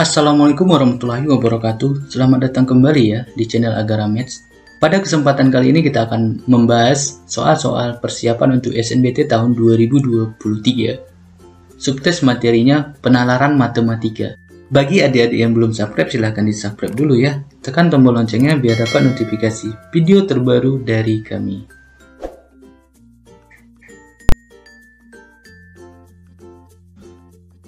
Assalamualaikum warahmatullahi wabarakatuh. Selamat datang kembali ya di channel Agara Maths. Pada kesempatan kali ini kita akan membahas soal-soal persiapan untuk SNBT tahun 2023. Subtes materinya penalaran matematika. Bagi adik-adik yang belum subscribe, silahkan di-subscribe dulu ya. Tekan tombol loncengnya biar dapat notifikasi video terbaru dari kami.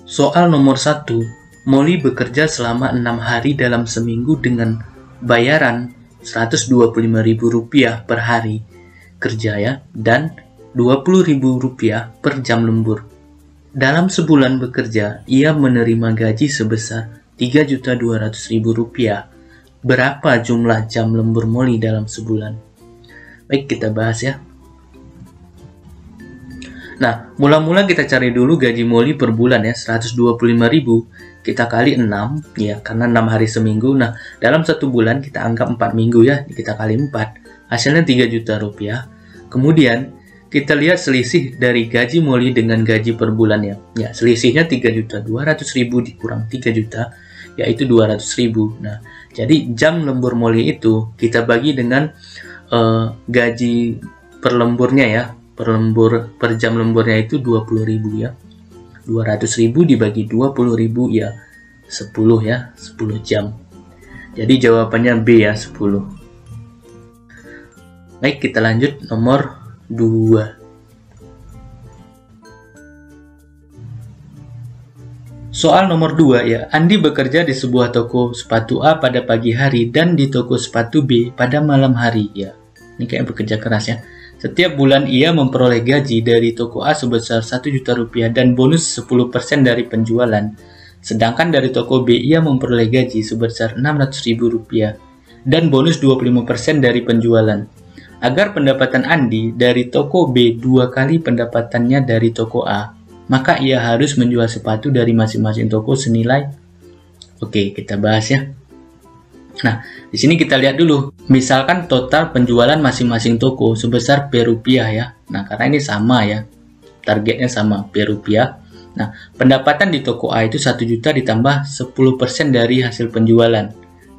Soal nomor 1. Molly bekerja selama 6 hari dalam seminggu dengan bayaran Rp125.000 per hari kerja ya, dan Rp20.000 per jam lembur. Dalam sebulan bekerja, ia menerima gaji sebesar Rp3.200.000. Berapa jumlah jam lembur Molly dalam sebulan? Baik, kita bahas ya. Nah, mula-mula kita cari dulu gaji Molly per bulan ya, Rp125.000. Kita kali 6 ya, karena 6 hari seminggu. Nah, dalam satu bulan kita anggap 4 minggu ya, kita kali 4, hasilnya Rp3 juta. Kemudian kita lihat selisih dari gaji Molly dengan gaji per bulan ya. Ya, selisihnya Rp3.200.000 dikurang 3 juta, yaitu Rp200.000. Nah, jadi jam lembur Molly itu kita bagi dengan gaji per lemburnya ya. Per jam lemburnya itu Rp20.000 ya. 200.000 dibagi 20.000 ya 10 ya, 10 jam. Jadi jawabannya B ya, 10. Baik, kita lanjut nomor 2. Soal nomor 2 ya. Andi bekerja di sebuah toko sepatu A pada pagi hari dan di toko sepatu B pada malam hari ya. Ini kayak bekerja keras ya. Setiap bulan ia memperoleh gaji dari toko A sebesar Rp1 juta dan bonus 10% dari penjualan. Sedangkan dari toko B ia memperoleh gaji sebesar Rp600.000 dan bonus 25% dari penjualan. Agar pendapatan Andi dari toko B 2 kali pendapatannya dari toko A, maka ia harus menjual sepatu dari masing-masing toko senilai. Oke, kita bahas ya. Nah, di sini kita lihat dulu. Misalkan total penjualan masing-masing toko sebesar Rp ya. Nah, karena ini sama ya. Targetnya sama, Rp. Nah, pendapatan di toko A itu 1 juta ditambah 10% dari hasil penjualan.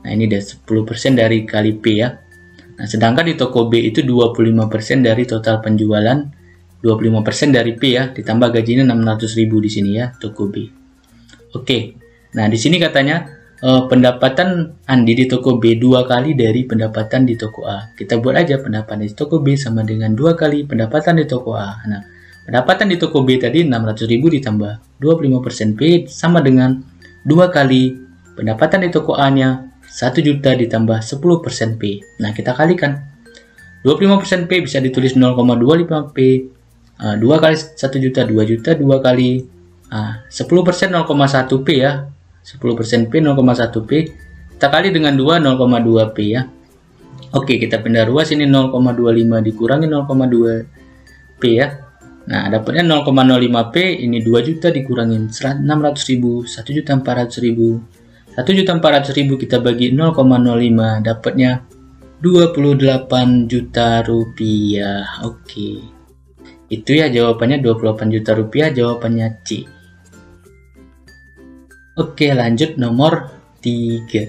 Nah, ini deh 10% dari kali P ya. Nah, sedangkan di toko B itu 25% dari total penjualan, 25% dari P ya, ditambah gajinya Rp600.000 di sini ya, toko B. Oke. Nah, di sini katanya pendapatan Andi di toko B 2 kali dari pendapatan di toko A. Kita buat aja pendapatan di toko B sama dengan 2 kali pendapatan di toko A. Nah, pendapatan di toko B tadi Rp600.000 ditambah 25% P sama dengan 2 kali pendapatan di toko A-nya 1 juta ditambah 10% P. Nah, kita kalikan. 25% P bisa ditulis 0,25 P. 2 kali 1 juta, 2 juta, 2 kali 10% 0,1 P ya. 10% P, 0,1 P. Kita kali dengan 2, 0,2 P ya. Oke, kita pindah ruas, ini 0,25 dikurangi 0,2 P ya. Nah, dapatnya 0,05 P, ini 2 juta dikurangi 600.000, 1.400.000. 1.400.000 kita bagi 0,05, dapatnya Rp28 juta. Oke. Itu ya jawabannya, Rp28 juta, jawabannya C. Oke, lanjut nomor 3.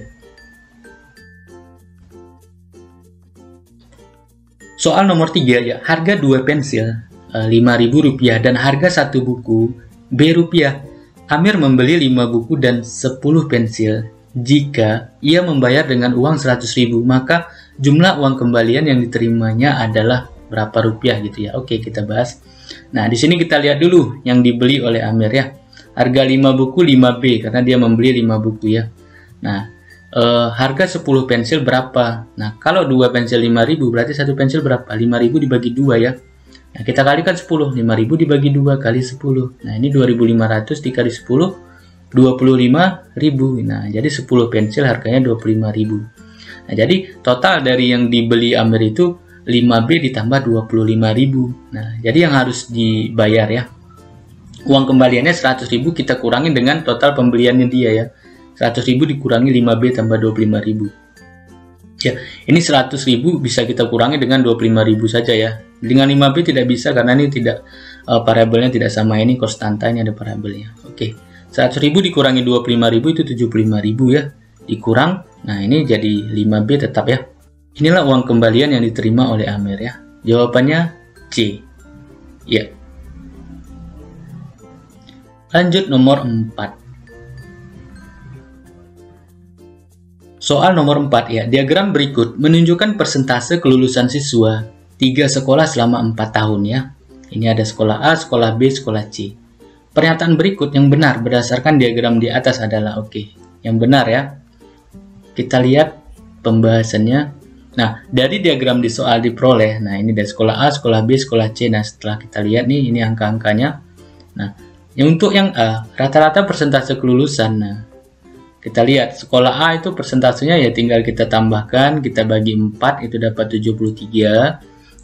Soal nomor 3 ya. Harga 2 pensil Rp5.000 dan harga 1 buku Rp Amir membeli 5 buku dan 10 pensil. Jika ia membayar dengan uang Rp100.000, maka jumlah uang kembalian yang diterimanya adalah berapa rupiah gitu ya. Oke, kita bahas. Nah, di sini kita lihat dulu yang dibeli oleh Amir ya. Harga 5 buku 5B karena dia membeli 5 buku ya. Nah, harga 10 pensil berapa? Nah, kalau 2 pensil 5.000 berarti 1 pensil berapa? 5.000 dibagi 2 ya. Nah, kita kalikan 10. 5.000 dibagi 2 kali 10. Nah, ini 2.500 dikali 10, 25.000. Nah, jadi 10 pensil harganya 25.000. Nah, jadi total dari yang dibeli Amir itu 5B ditambah 25.000. Nah, jadi yang harus dibayar ya. Uang kembaliannya 100.000 kita kurangin dengan total pembeliannya dia ya. 100.000 dikurangi 5B tambah 25.000. Ya, ini 100.000 bisa kita kurangi dengan 25.000 saja ya. Dengan 5B tidak bisa karena ini tidak variabelnya tidak sama, ini konstanta, ini ada variabelnya. Oke. 100.000 dikurangi 25.000 itu 75.000 ya. Dikurang, nah ini jadi 5B tetap ya. Inilah uang kembalian yang diterima oleh Amer ya. Jawabannya C. Ya. Lanjut nomor 4. Soal nomor 4 ya. Diagram berikut menunjukkan persentase kelulusan siswa 3 sekolah selama 4 tahun ya. Ini ada sekolah A, sekolah B, sekolah C. Pernyataan berikut yang benar berdasarkan diagram di atas adalah oke. Yang benar ya. Kita lihat pembahasannya. Nah, dari diagram di soal diperoleh, nah ini dari sekolah A, sekolah B, sekolah C. Nah, setelah kita lihat nih, ini angka-angkanya. Nah, untuk yang A, rata-rata persentase kelulusan. Nah, kita lihat sekolah A itu persentasenya ya tinggal kita tambahkan, kita bagi 4 itu dapat 73.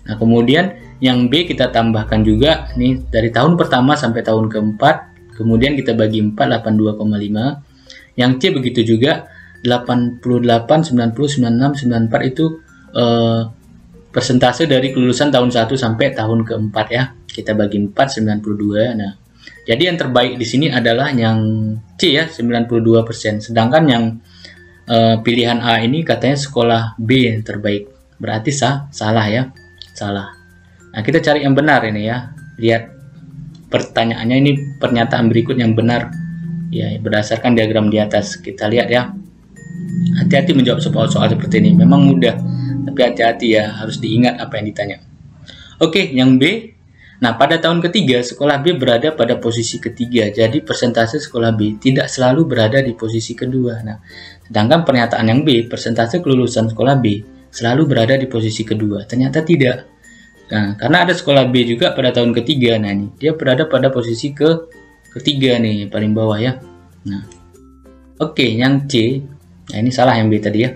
Nah, kemudian yang B kita tambahkan juga nih dari tahun pertama sampai tahun keempat, kemudian kita bagi 4 82,5. Yang C begitu juga 88, 90, 96, 94 itu persentase dari kelulusan tahun 1 sampai tahun keempat ya. Kita bagi 4 92. Nah, jadi yang terbaik di sini adalah yang C ya, 92%. Sedangkan yang pilihan A ini katanya sekolah B yang terbaik. Berarti salah ya. Salah. Nah, kita cari yang benar ini ya. Lihat pertanyaannya, ini pernyataan berikut yang benar ya berdasarkan diagram di atas. Kita lihat ya. Hati-hati menjawab soal-soal seperti ini. Memang mudah, tapi hati-hati ya, harus diingat apa yang ditanya. Oke, yang B. Nah, pada tahun ketiga, sekolah B berada pada posisi ketiga. Jadi, persentase sekolah B tidak selalu berada di posisi kedua. Nah, sedangkan pernyataan yang B, persentase kelulusan sekolah B selalu berada di posisi kedua. Ternyata tidak. Nah, karena ada sekolah B juga pada tahun ketiga. Nah, ini dia berada pada posisi ketiga nih, paling bawah ya. Nah, oke, yang C. Nah, ini salah yang B tadi ya.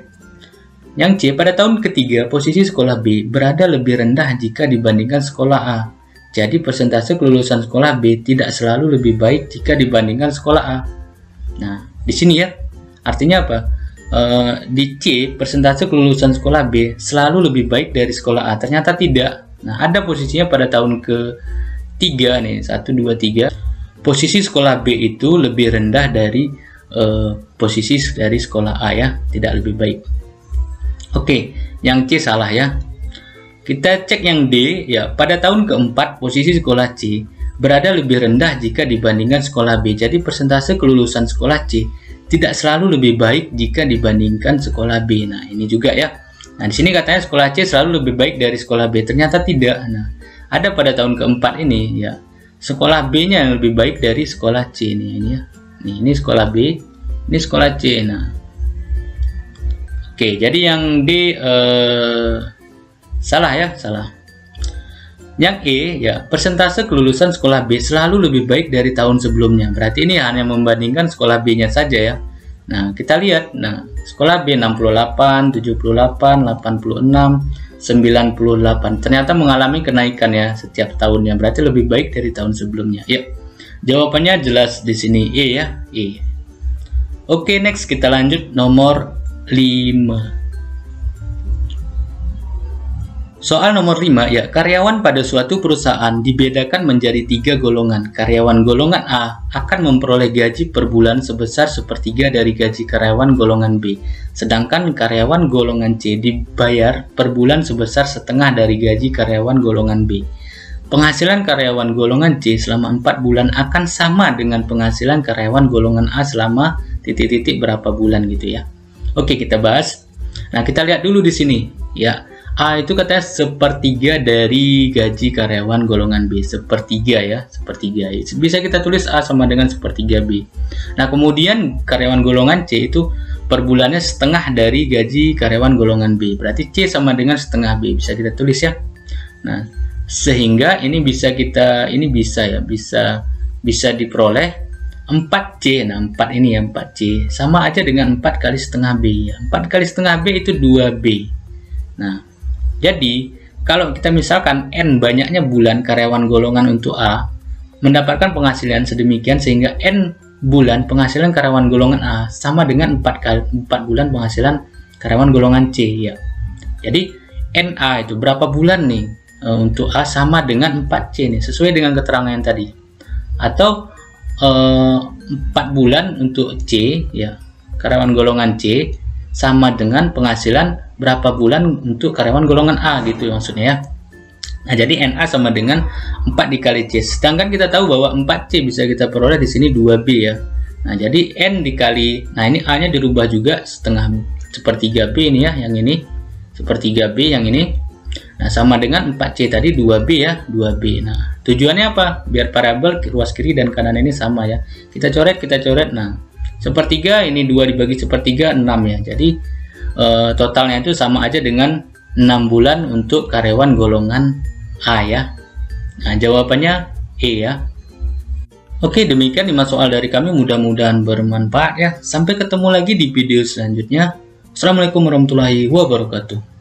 Yang C, pada tahun ketiga, posisi sekolah B berada lebih rendah jika dibandingkan sekolah A. Jadi, persentase kelulusan sekolah B tidak selalu lebih baik jika dibandingkan sekolah A. Nah, di sini ya, artinya apa? Di C, persentase kelulusan sekolah B selalu lebih baik dari sekolah A. Ternyata tidak. Nah, ada posisinya pada tahun ketiga nih, 1, 2, 3. Posisi sekolah B itu lebih rendah dari posisi dari sekolah A ya, tidak lebih baik. Oke, yang C salah ya. Kita cek yang D ya, pada tahun keempat posisi sekolah C berada lebih rendah jika dibandingkan sekolah B. Jadi persentase kelulusan sekolah C tidak selalu lebih baik jika dibandingkan sekolah B. Nah, ini juga ya. Nah, di sini katanya sekolah C selalu lebih baik dari sekolah B. Ternyata tidak. Nah, ada pada tahun keempat ini ya, sekolah B-nya yang lebih baik dari sekolah C ini ya. Ini sekolah B, ini sekolah C. Nah, oke, jadi yang D salah ya, salah. Yang E ya, persentase kelulusan sekolah B selalu lebih baik dari tahun sebelumnya. Berarti ini hanya membandingkan sekolah B-nya saja ya. Nah, kita lihat. Nah, sekolah B 68, 78, 86, 98. Ternyata mengalami kenaikan ya setiap tahunnya. Berarti lebih baik dari tahun sebelumnya. Ya. Jawabannya jelas di sini E ya, E. Oke, next kita lanjut nomor 5. Soal nomor 5 ya, karyawan pada suatu perusahaan dibedakan menjadi 3 golongan. Karyawan golongan A akan memperoleh gaji per bulan sebesar 1/3 dari gaji karyawan golongan B. Sedangkan karyawan golongan C dibayar per bulan sebesar setengah dari gaji karyawan golongan B. Penghasilan karyawan golongan C selama 4 bulan akan sama dengan penghasilan karyawan golongan A selama titik-titik berapa bulan gitu ya. Oke, kita bahas. Nah, kita lihat dulu di sini ya. A itu katanya 1/3 dari gaji karyawan golongan B. 1/3 ya, 1/3. Bisa kita tulis A sama dengan 1/3 B. Nah, kemudian karyawan golongan C itu per bulannya setengah dari gaji karyawan golongan B. Berarti C sama dengan setengah B. Bisa kita tulis ya. Nah, sehingga ini bisa bisa diperoleh 4C. Nah, 4 ini ya, 4C sama aja dengan 4 kali setengah B ya. 4 kali setengah B itu 2B. Nah, jadi kalau kita misalkan N banyaknya bulan karyawan golongan untuk A mendapatkan penghasilan sedemikian sehingga N bulan penghasilan karyawan golongan A sama dengan 4 bulan penghasilan karyawan golongan C ya. Jadi NA itu berapa bulan nih untuk A sama dengan 4C nih, sesuai dengan keterangan yang tadi. Atau 4 bulan untuk C ya, karyawan golongan C, sama dengan penghasilan berapa bulan untuk karyawan golongan A gitu maksudnya ya. Nah, jadi NA sama dengan 4 dikali C. Sedangkan kita tahu bahwa 4C bisa kita peroleh di sini 2B ya. Nah, jadi N dikali, nah ini A-nya dirubah juga setengah sepertiga B ini ya, yang ini sepertiga B yang ini. Nah, sama dengan 4C tadi 2B ya, 2B. Nah, tujuannya apa? Biar parabel ruas kiri dan kanan ini sama ya. Kita coret. Nah, sepertiga ini 2 dibagi sepertiga 6 ya. Jadi totalnya itu sama aja dengan 6 bulan untuk karyawan golongan A ya. Nah, jawabannya E ya. Oke, demikian 5 soal dari kami, mudah-mudahan bermanfaat ya. Sampai ketemu lagi di video selanjutnya. Assalamualaikum warahmatullahi wabarakatuh.